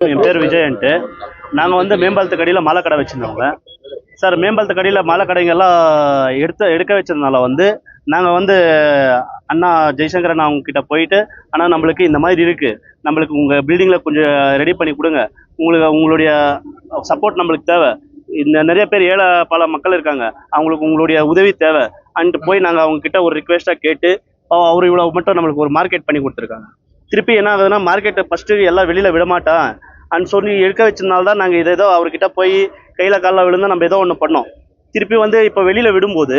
என் பேர் விஜயன்ட்டு. நாங்கள் வந்து மேம்பாலத்து கடையில் மாலை கடை வச்சுருந்தோங்க சார். மேம்பாலத்து கடையில் மாலை கடைங்கெல்லாம் எடுக்க வச்சதுனால வந்து நாங்கள் வந்து அண்ணா ஜெய்சங்கரன் அவங்க கிட்ட போயிட்டு, ஆனால் நம்மளுக்கு இந்த மாதிரி இருக்குது, நம்மளுக்கு உங்கள் பில்டிங்கில் கொஞ்சம் ரெடி பண்ணி கொடுங்க, உங்களுடைய சப்போர்ட் நம்மளுக்கு தேவை, இந்த நிறைய பேர் ஏழை பல மக்கள் இருக்காங்க, அவங்களுக்கு உங்களுடைய உதவி தேவை அன்ட்டு போய் நாங்கள் அவங்க கிட்ட ஒரு ரிக்வெஸ்ட்டாக கேட்டு அவர் இவ்வளோ மட்டும் நம்மளுக்கு ஒரு மார்க்கெட் பண்ணி கொடுத்துருக்காங்க. திருப்பி என்ன ஆகுதுன்னா, மார்க்கெட்டை ஃபஸ்ட்டு எல்லாம் வெளியில் விடமாட்டான் அன்னு சொல்லி எடுக்க வச்சதுனால தான் நாங்கள் ஏதோ அவர்கிட்ட போய் கையில் காலில் விழுந்தால் நம்ம ஏதோ ஒன்று பண்ணோம். திருப்பி வந்து இப்போ வெளியில் விடும்போது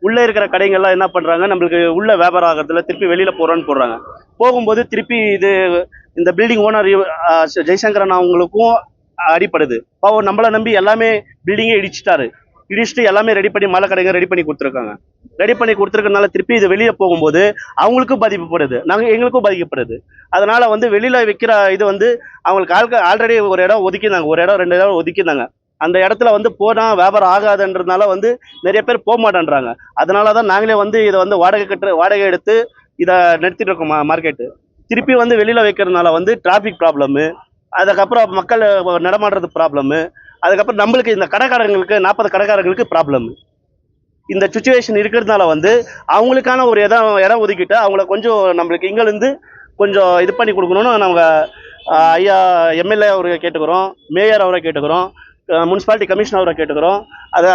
உள்ளே இருக்கிற கடைங்கள்லாம் என்ன பண்ணுறாங்க, நம்மளுக்கு உள்ள வியாபாரம் ஆகிறதுல திருப்பி வெளியில் போகிறோன்னு போடுறாங்க. போகும்போது திருப்பி இந்த பில்டிங் ஓனர் ஜெய்சங்கரன் அவங்களுக்கும் அடிப்படுது. பாவம் நம்மளை நம்பி எல்லாமே பில்டிங்கே இடிச்சுட்டு எல்லாமே ரெடி பண்ணி மாலை கடைங்க ரெடி பண்ணி கொடுத்துருக்காங்க. ரெடி பண்ணி கொடுத்துருக்கனால திருப்பி இது வெளியே போகும்போது அவங்களுக்கும் பாதிக்கப்படுது, எங்களுக்கும் பாதிக்கப்படுது. அதனால வந்து வெளியில் விற்கிற இது வந்து அவங்களுக்கு ஆல்ரெடி ஒரு இடம் ஒதுக்கினாங்க, ஒரு இடம் 2 இடம் ஒதுக்கினாங்க. அந்த இடத்துல வந்து போனால் வியாபாரம் ஆகாதுன்றதுனால வந்து நிறைய பேர் போக மாட்டேன்றாங்க. அதனால தான் நாங்களே வந்து இதை வந்து வாடகை எடுத்து இதை நிறுத்திட்டு இருக்கோம் மார்க்கெட்டு. திருப்பி வந்து வெளியில் வைக்கிறதுனால வந்து டிராஃபிக் ப்ராப்ளமு, அதுக்கப்புறம் மக்கள் நடமாடுறது ப்ராப்ளமு, அதுக்கப்புறம் நம்மளுக்கு இந்த கடைக்காரங்களுக்கு 40 கடைக்காரங்களுக்கு ப்ராப்ளம். இந்த சுச்சுவேஷன் இருக்கிறதுனால வந்து அவங்களுக்கான ஒரு இடம் ஒதுக்கிட்டு அவங்கள கொஞ்சம் நம்மளுக்கு இங்கேருந்து கொஞ்சம் இது பண்ணி கொடுக்கணும்னு நாங்கள் ஐயா எம்எல்ஏ அவரை கேட்டுக்கிறோம், மேயர் அவரை கேட்டுக்கிறோம், முனிசிபாலிட்டி கமிஷனர் அவரை கேட்டுக்கிறோம்,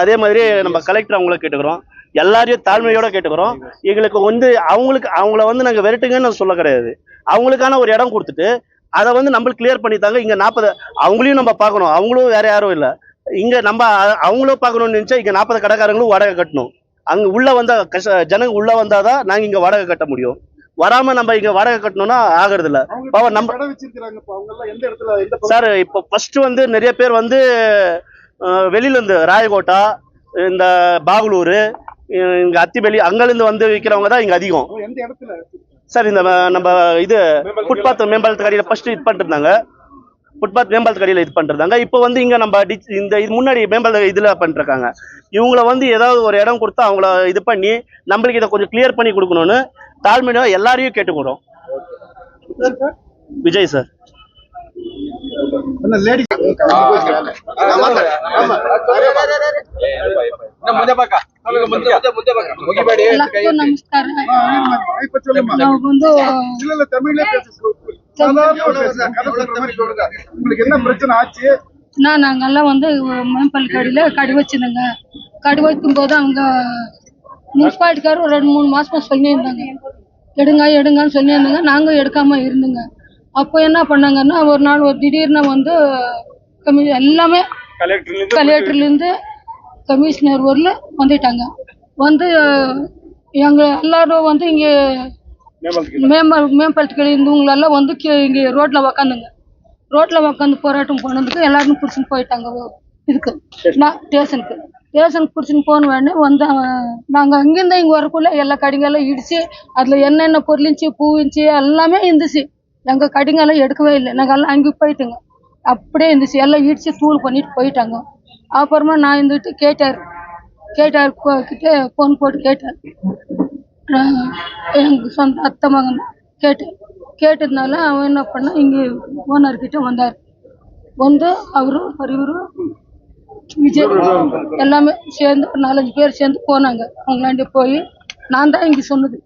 அதே மாதிரி நம்ம கலெக்டர் அவங்கள கேட்டுக்கிறோம், எல்லாரையும் தாழ்மையோடு கேட்டுக்கிறோம். எங்களுக்கு வந்து அவங்கள வந்து நாங்கள் விரட்டுங்கன்னு சொல்ல கிடையாது, அவங்களுக்கான ஒரு இடம் கொடுத்துட்டு அதை வந்து நம்மளுக்கு கிளியர் பண்ணித்தாங்க. இங்கே 40 அவங்களையும் நம்ம பார்க்கணும், அவங்களும் வேற யாரும் இல்லை, இங்கே நம்ம அவங்களும் பார்க்கணும்னு நினச்சா இங்கே 40 கடைக்காரங்களும் வாடகை கட்டணும். அங்கே உள்ளே வந்தால் ஜனங்க உள்ளே வந்தால் தான் நாங்கள் இங்கே வாடகை கட்ட முடியும். வராமல் நம்ம இங்கே வாடகை கட்டணும்னா ஆகிறது இல்லை. நம்ம சார் இப்போ ஃபர்ஸ்ட் வந்து நிறைய பேர் வந்து வெளியிலேருந்து ராயகோட்டா, இந்த பாகலூர், இங்கே அத்திபெளி அங்கேருந்து வந்து விற்கிறவங்க தான் இங்கே அதிகம் சார். இந்த நம்ம இது ஃபுட்பாத் மேம்பாலத்து கடையில் ஃபர்ஸ்ட் இது பண்ணிருந்தாங்க, ஃபுட்பாத் மேம்பாலத்து கடையில் இது பண்ணிருந்தாங்க. இப்போ வந்து இங்கே நம்ம இது முன்னாடி மேம்பாலத்து இதில் பண்ணிருக்காங்க. இவங்கள வந்து ஏதாவது ஒரு இடம் கொடுத்து அவங்கள இது பண்ணி நம்மளுக்கு இதை கொஞ்சம் கிளியர் பண்ணி கொடுக்கணும்னு தாழ்மையாக எல்லாரையும் கேட்டுக்கிறோம். விஜய் சார். ನಮಸ್ಕಾರ. நாங்கெல்லாம் வந்து மேம்பால் கடை வச்சிருந்தோங்க. கடை வைக்கும் போது அவங்க முனிசிபாலிட்டிக்காரர் ஒரு 2-3 மாசமா சொல்லியிருந்தாங்க, எடுங்கன்னு சொல்லியிருந்தாங்க. நாங்கள் எடுக்காம இருந்தோங்க. அப்போ என்ன பண்ணாங்கன்னா, ஒரு நாள் திடீர்னு வந்து எல்லாமே கலெக்டர்லேருந்து கமிஷனர் வரல வந்துட்டாங்க. வந்து எங்கள் எல்லாரும் வந்து இங்கே மேம்பாலத்துக்கு இருந்தவங்களெல்லாம் வந்து இங்கே ரோட்டில் உக்காந்து போராட்டம் போனதுக்கு எல்லாரும் பிடிச்சின்னு போயிட்டாங்க. இதுக்கு ஸ்டேஷனுக்கு பிடிச்சின்னு போன உடனே வந்து நாங்கள் அங்கேருந்து இங்கே வரக்குள்ள எல்லா கடைங்கெல்லாம் இடிச்சு அதில் என்னென்ன பொருளிச்சு பூவிச்சு எல்லாமே இருந்துச்சு. எங்கள் கடைங்கெல்லாம் எடுக்கவே இல்லை, நாங்கள் எல்லாம் அங்கே போயிட்டுங்க. அப்படியே இருந்துச்சு, எல்லாம் இடிச்சு தூள் பண்ணிட்டு போயிட்டாங்க. அப்புறமா நான் இருந்துட்டு கேட்டார் கிட்டே ஃபோன் போட்டு கேட்டார். எங்கள் சொந்த அத்தை மகன் கேட்டதுனால அவன் என்ன பண்ணா, இங்கே ஓனர்கிட்ட வந்தார். வந்து அவரும் பரிவரும் விஜய் எல்லாமே சேர்ந்து 4-5 பேர் சேர்ந்து போனாங்க. அவங்களாண்டி போய் நான் தான் இங்கே சொன்னது,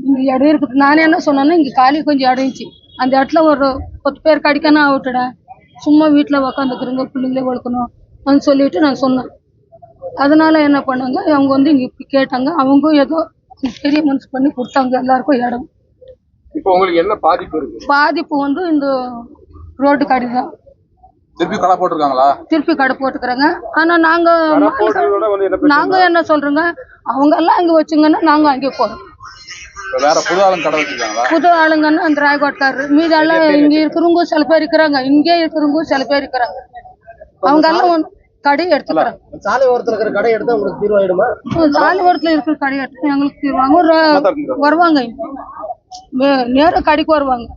இங்கே இடம் இருக்குது. நானே என்ன சொன்னேன்னா, இங்கே காலி கொஞ்சம் இடம் இருந்துச்சு, அந்த இடத்துல ஒரு 10 பேர் கடிக்கணும் ஆகட்டுடா, சும்மா வீட்டில் உக்காந்துக்கிறவங்க பிள்ளைங்களே வளர்க்கணும் சொல்லிட்டு நான் சொன்னேன். அதனால என்ன பண்ணாங்க, அவங்க வந்து இங்கே கேட்டாங்க. அவங்க ஏதோ பெரிய மனசு பண்ணி கொடுத்தாங்க எல்லாருக்கும் இடம். இப்போ உங்களுக்கு என்ன பாதிப்பு இருக்கு? பாதிப்பு வந்து இந்த ரோடு கடை தான். திருப்பி கடை போட்டுருக்காங்களா? திருப்பி கடை போட்டுக்கிறாங்க. ஆனா நாங்க என்ன சொல்றோங்க, அவங்க எல்லாம் அங்கே வச்சுங்கன்னா நாங்க அங்கே போறோம். வேற புது ஆளுங்க கடை வச்சிருக்காங்களா? புது ஆளுங்கன்னா அந்த ராயகோட்காரர் மீதெல்லாம் இங்க இருக்கிறவங்க சில பேர் இருக்கிறாங்க, இங்கே இருக்கிறவங்க சில பேர் இருக்கிறாங்க. அவங்க எல்லாம் கடை எடுத்துக்கிறாங்க. சாலை ஓரத்துல இருக்கிற கடை எடுத்தா உங்களுக்கு தீர்வாயிடுமா? சாலை ஓரத்துல இருக்கிற கடை எடுத்து எங்களுக்கு தீர்வாங்க. வருவாங்க, நேரம் கடைக்கு வருவாங்க.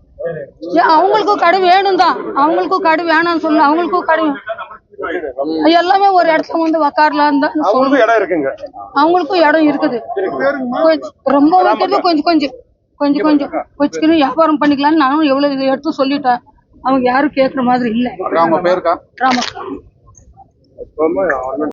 அவங்களுக்கும் கடை வேணும் தான், அவங்களுக்கும் கடை வேணாம்னு சொல்லல, அவங்களுக்கும் கடை எல்லாமே ஒரு இடத்துல வந்து உக்காரலாம் தான். அவங்களுக்கும் இடம் இருக்குது, ரொம்ப வைக்கிறது கொஞ்சம் வச்சுக்கணும், வியாபாரம் பண்ணிக்கலாம்னு நானும் எவ்வளவு எடுத்து சொல்லிட்டேன். அவங்க யாரும் கேட்குற மாதிரி இல்லை. அவங்க பேருக்கா? ராமக்கா.